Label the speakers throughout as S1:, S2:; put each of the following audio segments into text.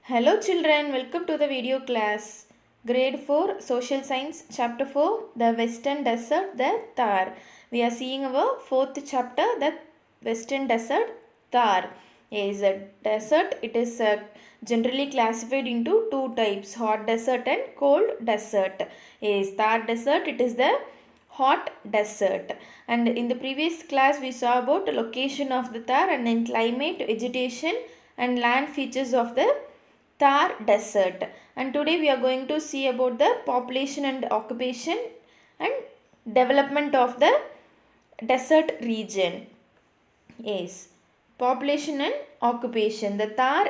S1: Hello children, welcome to the video class. Grade 4 Social Science Chapter 4 The Western Desert, the Thar. We are seeing our fourth chapter, the Western Desert, Thar. Is a desert. It is generally classified into two types, hot desert and cold desert. Is Thar desert, it is the hot desert. And in the previous class we saw about the location of the Thar and then climate, vegetation and land features of the Thar Desert, and today we are going to see about the population and occupation and development of the desert region. Yes, population and occupation. The Thar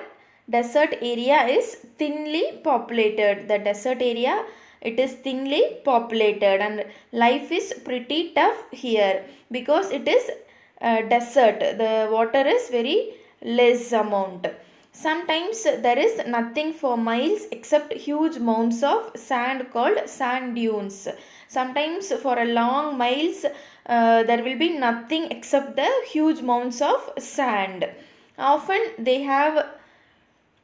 S1: desert area is thinly populated. The desert area, it is thinly populated and life is pretty tough here because it is desert. The water is very less amount. Sometimes there is nothing for miles except huge mounds of sand called sand dunes. Sometimes for a long miles there will be nothing except the huge mounds of sand. Often they have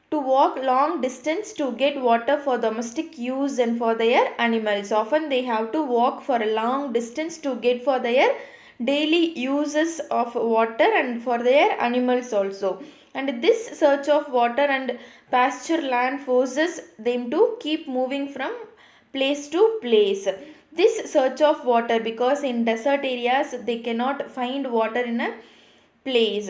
S1: to walk long distance to get water for domestic use and for their animals. Often they have to walk for a long distance to get for their daily uses of water and for their animals also. And this search of water and pasture land forces them to keep moving from place to place. This search of water, because in desert areas they cannot find water in a place.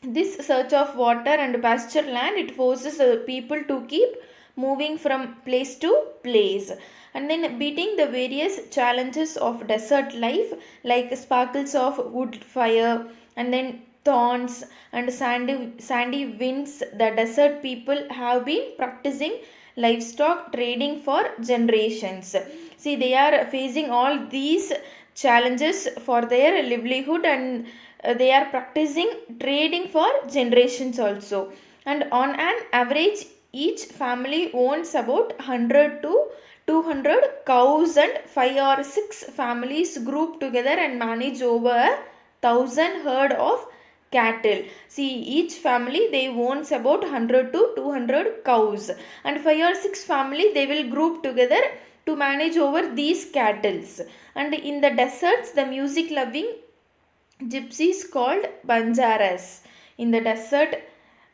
S1: This search of water and pasture land, it forces people to keep moving from place to place, and then beating the various challenges of desert life like sparkles of wood fire and then thorns and sandy winds. The desert people have been practicing livestock trading for generations. See, they are facing all these challenges for their livelihood, and they are practicing trading for generations also. And on an average, each family owns about 100 to 200 cows, and 5 or 6 families group together and manage over 1,000 herd of cattle. See, each family they owns about 100 to 200 cows, and 5 or 6 family they will group together to manage over these cattle. And in the deserts, the music loving gypsies called banjaras. In the desert,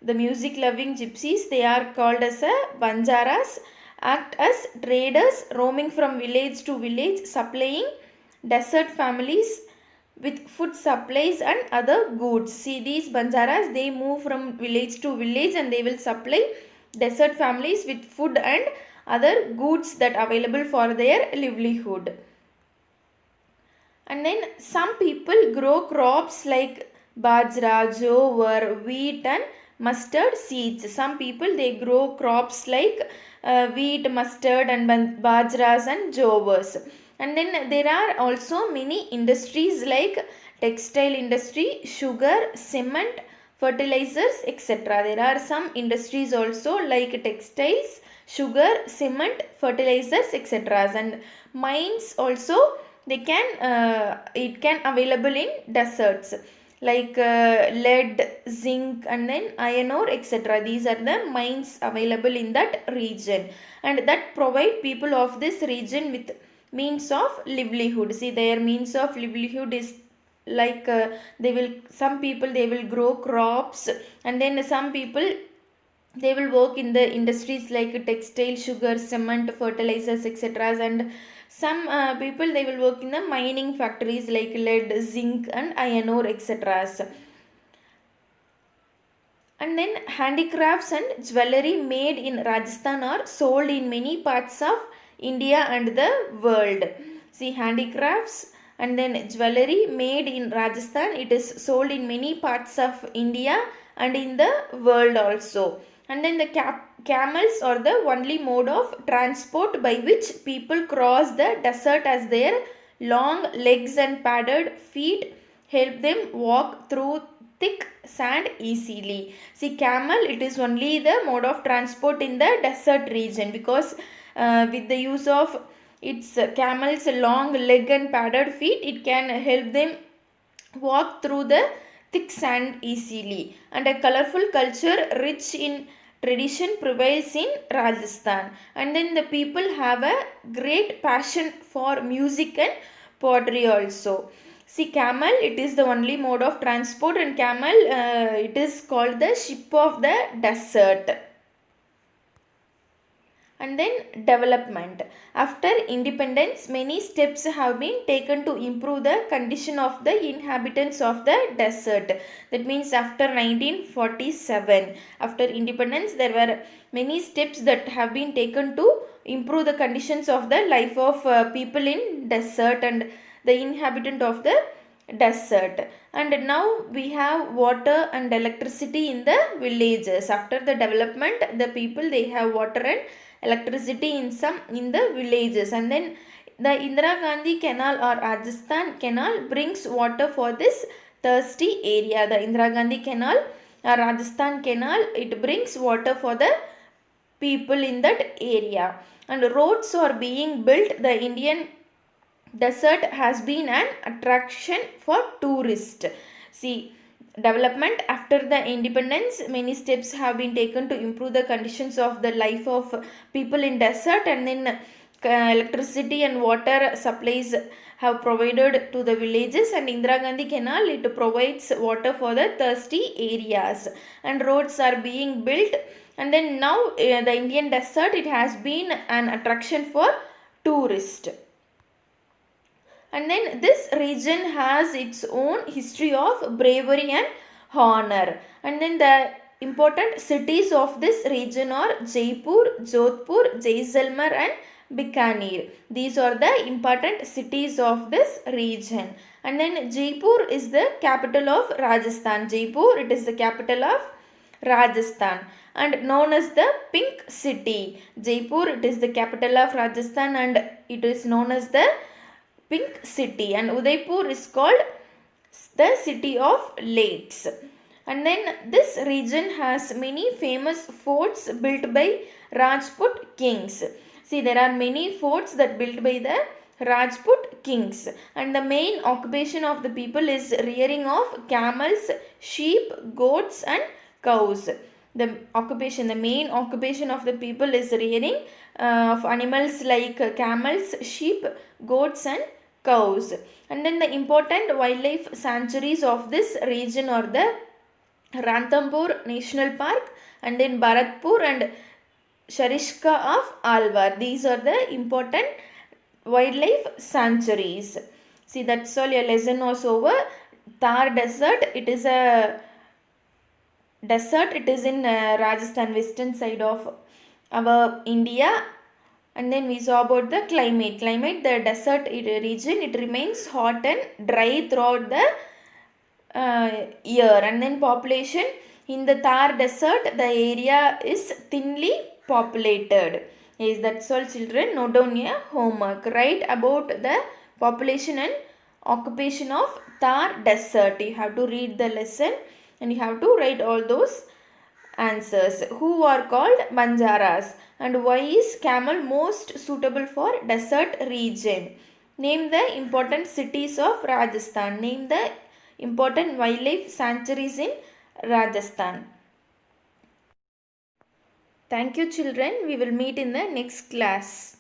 S1: the music loving gypsies, they are called as a banjaras, act as traders roaming from village to village, supplying desert families with food supplies and other goods. See, these banjaras, they move from village to village and they will supply desert families with food and other goods that available for their livelihood. And then some people grow crops like bajra, jowar, wheat and mustard seeds. Some people they grow crops like wheat, mustard and bajras and jowars. And then there are also many industries like textile industry, sugar, cement, fertilizers, etc. There are some industries also like textiles, sugar, cement, fertilizers, etc. And mines also, they can it can available in deserts like lead, zinc and then iron ore, etc. These are the mines available in that region, and that provide people of this region with means of livelihood. See, their means of livelihood is like they will, some people they will grow crops, and then some people they will work in the industries like textile, sugar, cement, fertilizers, etc. And some people they will work in the mining factories like lead, zinc and iron ore, etc. And then handicrafts and jewelry made in Rajasthan are sold in many parts of India and the world. See, handicrafts and then jewelry made in Rajasthan, it is sold in many parts of India and in the world also. And then the camels are the only mode of transport by which people cross the desert, as their long legs and padded feet help them walk through thick sand easily. See, camel, it is only the mode of transport in the desert region because with the use of its camel's long leg and padded feet, it can help them walk through the thick sand easily. And a colorful culture rich in tradition prevails in Rajasthan. And then the people have a great passion for music and pottery also. See, camel, it is the only mode of transport, and camel, it is called the ship of the desert. And then development. After independence, many steps have been taken to improve the condition of the inhabitants of the desert. That means after 1947, after independence, there were many steps that have been taken to improve the conditions of the life of people in desert and the inhabitant of the desert. And now we have water and electricity in the villages. After the development, the people, they have water and electricity in the villages. And then the Indira Gandhi Canal or Rajasthan Canal brings water for this thirsty area. The Indira Gandhi Canal or Rajasthan Canal, it brings water for the people in that area. And roads are being built. The Indian desert has been an attraction for tourists. See, development. After the independence, many steps have been taken to improve the conditions of the life of people in desert. And then electricity and water supplies have provided to the villages. And Indira Gandhi Canal, it provides water for the thirsty areas, and roads are being built. And then now the Indian desert, it has been an attraction for tourists. And then this region has its own history of bravery and honor. And then the important cities of this region are Jaipur, Jodhpur, Jaisalmer and Bikaner. These are the important cities of this region. And then Jaipur is the capital of Rajasthan. Jaipur, it is the capital of Rajasthan and known as the Pink City. Jaipur, it is the capital of Rajasthan and it is known as the Pink City. And Udaipur is called the city of lakes. And then this region has many famous forts built by Rajput kings. See, there are many forts that built by the Rajput kings, and the main occupation of the people is rearing of camels, sheep, goats and cows. The main occupation of the people is rearing of animals like camels, sheep, goats and cows. And then the important wildlife sanctuaries of this region are the Ranthambore National Park, and then Bharatpur and Sharishka of Alwar. These are the important wildlife sanctuaries. See, that's all, your lesson was over. Thar Desert, it is a desert. It is in Rajasthan, western side of our India. And then we saw about the climate. The desert region, it remains hot and dry throughout the year. And then population in the Thar Desert, the area is thinly populated. Yes, that's all, children. Note down your homework. Write about the population and occupation of Thar Desert. You have to read the lesson and you have to write all those answers. Who are called Banjaras, and why is camel most suitable for desert region? Name the important cities of Rajasthan. Name the important wildlife sanctuaries in Rajasthan. Thank you, children. We will meet in the next class.